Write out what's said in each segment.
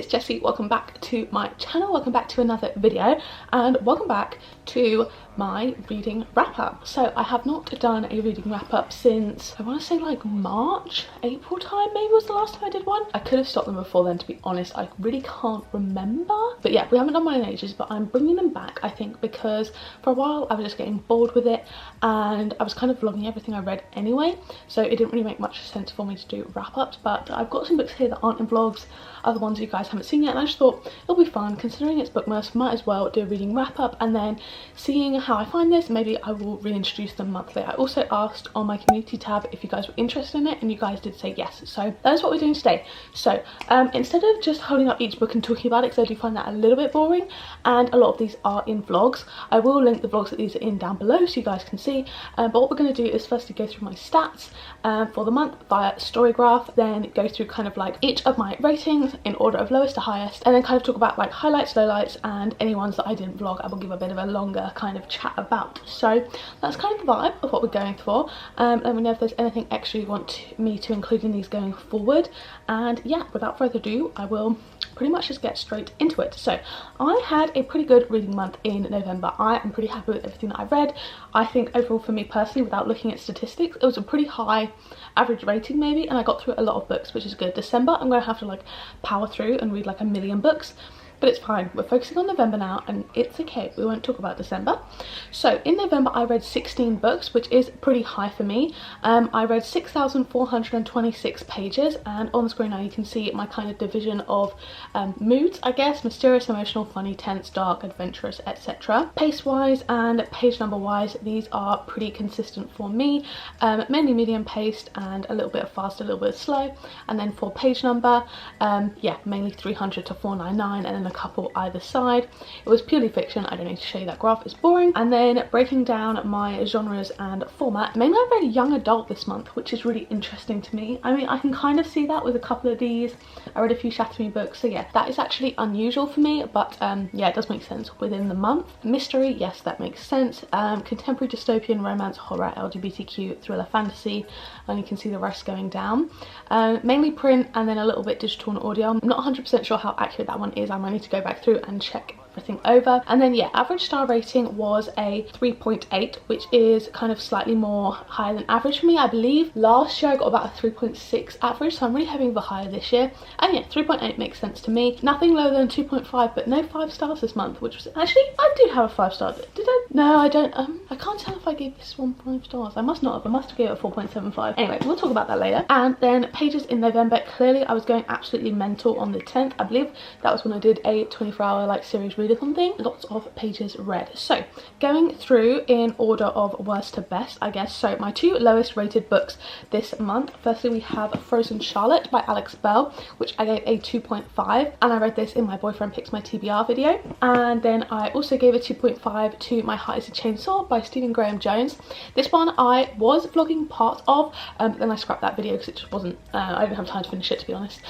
it's Jessie. Welcome back to my channel, welcome back to another video, and welcome back to my reading wrap up. So I have not done a reading wrap up since, I want to say like March, April time maybe was the last time I did one. I could have stopped them before then, to be honest. I really can't remember, but yeah, we haven't done one in ages, but I'm bringing them back I think because for a while I was just getting bored with it and I was kind of vlogging everything I read anyway, so it didn't really make much sense for me to do wrap ups. But I've got some books here that aren't in vlogs, other ones you guys haven't seen yet, and I just thought it'll be fun considering it's bookmas, might as well do a reading wrap up, and then seeing how I find this, maybe I will reintroduce them monthly. I also asked on my community tab if you guys were interested in it, and you guys did say yes, so that is what we're doing today. So instead of just holding up each book and talking about it, because I do find that a little bit boring, and a lot of these are in vlogs, I will link the vlogs that these are in down below so you guys can see. But what we're going to do is firstly go through my stats for the month via Storygraph, then go through kind of like each of my ratings in order of lowest to highest, and then kind of talk about like highlights, lowlights, and any ones that I didn't vlog I will give a bit of a longer kind of chat about. So that's kind of the vibe of what we're going for. Let me know if there's anything extra you want me to include in these going forward, and yeah, without further ado I will pretty much just get straight into it. So I had a pretty good reading month in November. I am pretty happy with everything that I read. I think overall for me personally, without looking at statistics, it was a pretty high average rating maybe, and I got through a lot of books, which is good. December I'm going to have to like power through and read like a million books, but it's fine. We're focusing on November now and it's okay. We won't talk about December. So in November I read 16 books, which is pretty high for me. I read 6,426 pages, and on the screen now you can see my kind of division of moods, I guess: mysterious, emotional, funny, tense, dark, adventurous, etc. Pace wise and page number wise, these are pretty consistent for me. Mainly medium paced and a little bit of fast, a little bit of slow. And then for page number, yeah, mainly 300 to 499, and then a couple either side. It was purely fiction. I don't need to show you that graph, it's boring. And then breaking down my genres and format, mainly I read young adult this month, which is really interesting to me. I mean, I can kind of see that with a couple of these. I read a few Shatter Me books, so yeah, that is actually unusual for me, but yeah, it does make sense within the month. Mystery, yes, that makes sense. Contemporary, dystopian, romance, horror, LGBTQ, thriller, fantasy, and you can see the rest going down. Mainly print and then a little bit digital and audio. I'm not 100% sure how accurate that one is. I might need to go back through and check everything over. And then yeah, average star rating was a 3.8, which is kind of slightly more higher than average for me. I believe last year I got about a 3.6 average, so I'm really hoping for higher this year. And yeah, 3.8 makes sense to me. Nothing lower than 2.5, but no 5 stars this month, which was actually, I did have a 5 star. Did I? No, I don't. I can't tell if I gave this one 5 stars. I must not have. I must have given it a 4.75. Anyway, we'll talk about that later. And then pages in November, clearly I was going absolutely mental on the 10th. I believe that was when I did a 24-hour like series readathon thing. Lots of pages read. So going through in order of worst to best, I guess. So my 2 lowest rated books this month, firstly we have Frozen Charlotte by Alex Bell, which I gave a 2.5, and I read this in my boyfriend picks my TBR video. And then I also gave a 2.5 to My Heart Is a Chainsaw by Stephen Graham Jones. This one I was vlogging part of, but then I scrapped that video because it just wasn't, I didn't have time to finish it, to be honest.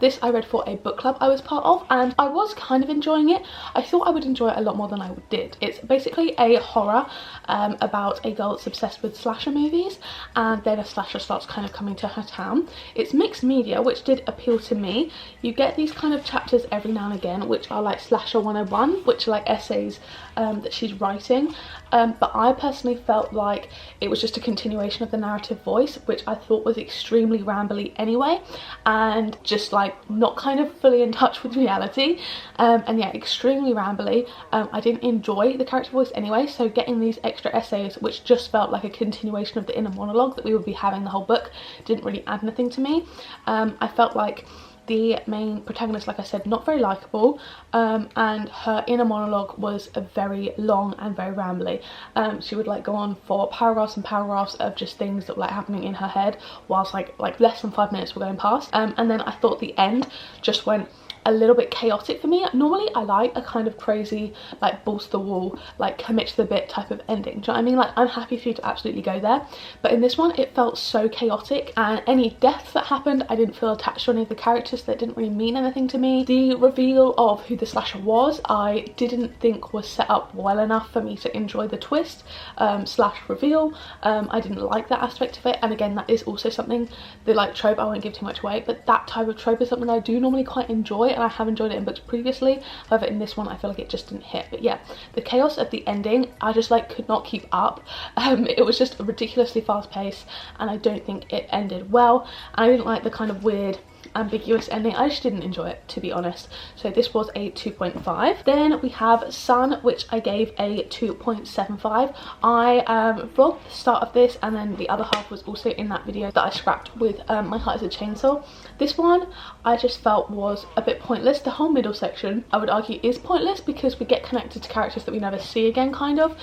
This I read for a book club I was part of, and I was kind of enjoying it. I thought I would enjoy it a lot more than I did. It's basically a horror about a girl that's obsessed with slasher movies, and then a slasher starts kind of coming to her town. It's mixed media, which did appeal to me. You get these kind of chapters every now and again, which are like Slasher 101, which are like essays that she's writing. But I personally felt like it was just a continuation of the narrative voice, which I thought was extremely rambly anyway, and just like not kind of fully in touch with reality. And yeah, extremely rambly. I didn't enjoy the character voice anyway, so getting these extra essays which just felt like a continuation of the inner monologue that we would be having the whole book didn't really add anything to me. I felt like the main protagonist, like I said, not very likable, and her inner monologue was very long and very rambly. She would like go on for paragraphs and paragraphs of just things that were like happening in her head whilst like less than 5 minutes were going past. And then I thought the end just went a little bit chaotic for me. Normally I like a kind of crazy, like balls to the wall, like commit to the bit type of ending. Do you know what I mean? Like, I'm happy for you to absolutely go there, but in this one it felt so chaotic, and any deaths that happened I didn't feel attached to any of the characters. That didn't really mean anything to me. The reveal of who the slasher was I didn't think was set up well enough for me to enjoy the twist slash reveal. I didn't like that aspect of it, and again that is also something, the like trope, I won't give too much away, but that type of trope is something I do normally quite enjoy. and I have enjoyed it in books previously. However, in this one I feel like it just didn't hit. But yeah, the chaos at the ending, I just like could not keep up. It was just ridiculously fast paced, and I don't think it ended well. And I didn't like the kind of weird ambiguous ending. I just didn't enjoy it, to be honest. So this was a 2.5. Then we have Sun, which I gave a 2.75. I vlogged the start of this, and then the other half was also in that video that I scrapped with My Heart is a Chainsaw. This one I just felt was a bit pointless. The whole middle section I would argue is pointless because we get connected to characters that we never see again, kind of.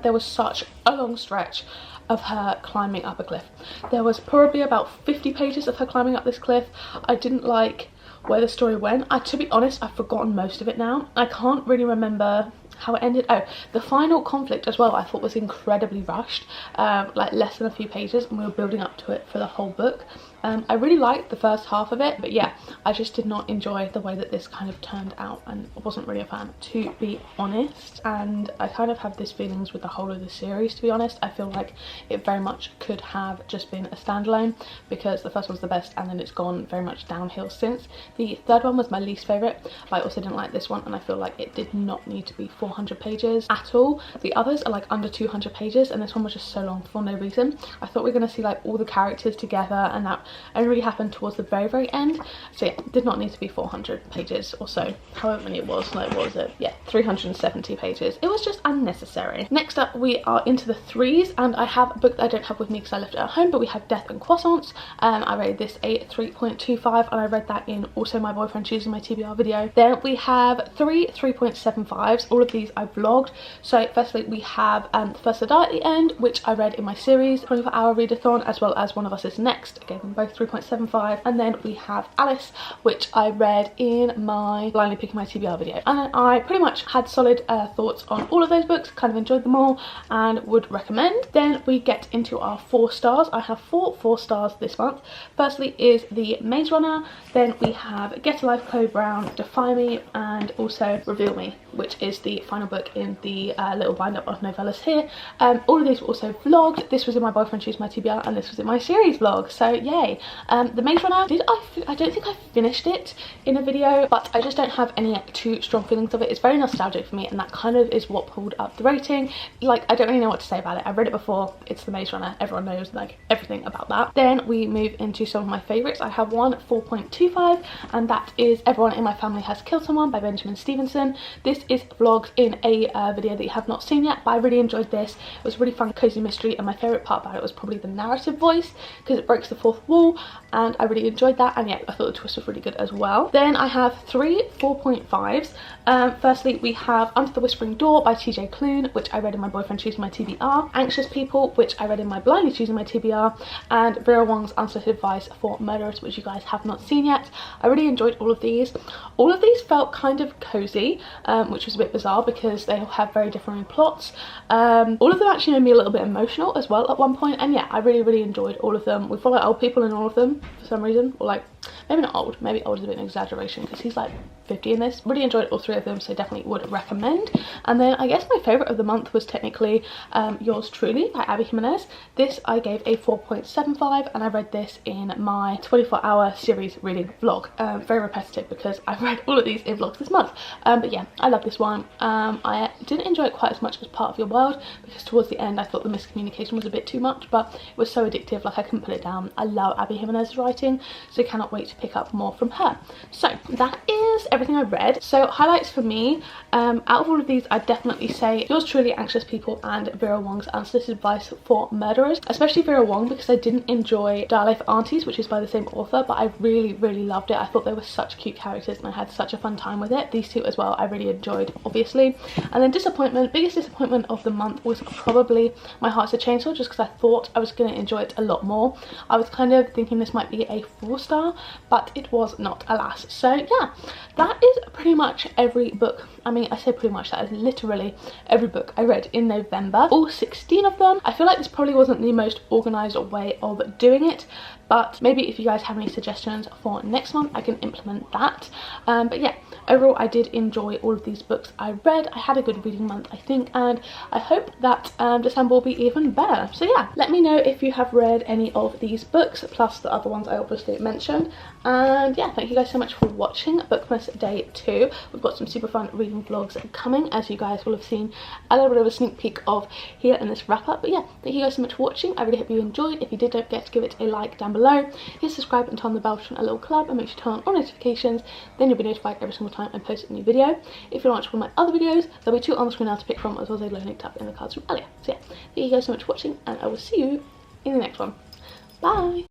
There was such a long stretch of her climbing up a cliff. There was probably about 50 pages of her climbing up this cliff. I didn't like where the story went. To be honest, I've forgotten most of it now. I can't really remember how it ended. Oh, the final conflict as well I thought was incredibly rushed, like less than a few pages, and we were building up to it for the whole book. I really liked the first half of it, but yeah, I just did not enjoy the way that this kind of turned out, and I wasn't really a fan, to be honest. And I kind of have these feelings with the whole of the series, to be honest. I feel like it very much could have just been a standalone, because the first one's the best and then it's gone very much downhill since. The third one was my least favourite, but I also didn't like this one, and I feel like it did not need to be 400 pages at all. The others are like under 200 pages, and this one was just so long for no reason. I thought we were going to see like all the characters together, and that only really happened towards the very end. So yeah, it did not need to be 400 pages or so, however many it was. Like, what was it? Yeah, 370 pages. It was just unnecessary. Next up, we are into the threes, and I have a book that I don't have with me because I left it at home, but we have Death and Croissants. I rated this a 3.25, and I read that in Also My Boyfriend Choosing My TBR video. Then we have three 3.75s. All of these I vlogged. So firstly, we have First to Die at the End, which I read in my series 24-hour readathon, as well as One of Us Is Next. I gave them both 3.75. And then we have Alice, which I read in my Blindly Picking My TBR video. And I pretty much had solid thoughts on all of those books, kind of enjoyed them all and would recommend. Then we get into our 4 stars. I have 4 stars this month. Firstly is The Maze Runner. Then we have Get Alive, Chloe Brown, Defy Me, and also Reveal Me, which is the final book in the little bind-up of novellas here. All of these were also vlogged. This was in My Boyfriend Choose My TBR, and this was in my series vlog, so yay. The Maze Runner, I don't think I finished it in a video, but I just don't have any too strong feelings of it. It's very nostalgic for me, and that kind of is what pulled up the rating. Like, I don't really know what to say about it. I've read it before. It's The Maze Runner. Everyone knows like everything about that. Then we move into some of my favourites. I have one 4.25, and that is Everyone in My Family Has Killed Someone by Benjamin Stevenson. This is vlogged in a video that you have not seen yet, but I really enjoyed this. It was a really fun, cozy mystery, and my favourite part about it was probably the narrative voice, because it breaks the fourth wall, and I really enjoyed that. And yeah, I thought the twist was really good as well. Then I have 3 4.5s. Firstly, we have Under the Whispering Door by TJ Klune, which I read in My Boyfriend Choosing My TBR, Anxious People, which I read in my Blindly Choosing My TBR, and Vera Wong's Unsolicited Advice for Murderers, which you guys have not seen yet. I really enjoyed all of these. All of these felt kind of cozy, which was a bit bizarre because they all have very different plots. All of them actually made me a little bit emotional as well at one point, and yeah, I really enjoyed all of them. We follow old people in all of them for some reason, or like, maybe not old, maybe old is a bit of an exaggeration because he's like 50 in this. Really enjoyed all 3 of them, so definitely would recommend. And then I guess my favourite of the month was technically Yours Truly by Abby Jimenez. This I gave a 4.75, and I read this in my 24-hour series reading vlog. Very repetitive because I've read all of these in vlogs this month. But yeah, I love this one. I didn't enjoy it quite as much as Part of Your World because towards the end I thought the miscommunication was a bit too much, but it was so addictive, like I couldn't put it down. I love Abby Jimenez's writing, so cannot wait to pick up more from her. So that is everything I read. So highlights for me, out of all of these, I'd definitely say Yours Truly, Anxious People, and Vera Wong's Unsolicited Advice for Murderers. Especially Vera Wong, because I didn't enjoy Diary for Aunties, which is by the same author, but I really loved it. I thought they were such cute characters and I had such a fun time with it. These 2 as well I really enjoyed, obviously. And then disappointment, biggest disappointment of the month was probably My Heart's a Chainsaw, just because I thought I was going to enjoy it a lot more. I was kind of thinking this might be a 4-star, but it was not, alas. So yeah, that is pretty much every book. I mean, I say pretty much, that is literally every book I read in November, all 16 of them. I feel like this probably wasn't the most organised way of doing it, but maybe if you guys have any suggestions for next month, I can implement that. But yeah, overall I did enjoy all of these books I read. I had a good reading month, I think, and I hope that December will be even better. So yeah, let me know if you have read any of these books, plus the other ones I obviously mentioned. And yeah, thank you guys so much for watching Bookmas Day 2. We've got some super fun reading vlogs coming, as you guys will have seen a little bit of a sneak peek of here in this wrap up. But yeah, thank you guys so much for watching. I really hope you enjoyed. If you did, don't forget to give it a like down below. Hit subscribe and turn on the bell to join a little club, and make sure to turn on all notifications. Then you'll be notified every single time I post a new video. If you want to watch one of my other videos, there'll be 2 on the screen now to pick from, as well as a linked up in the cards from earlier. So yeah, thank you guys so much for watching, and I will see you in the next one. Bye!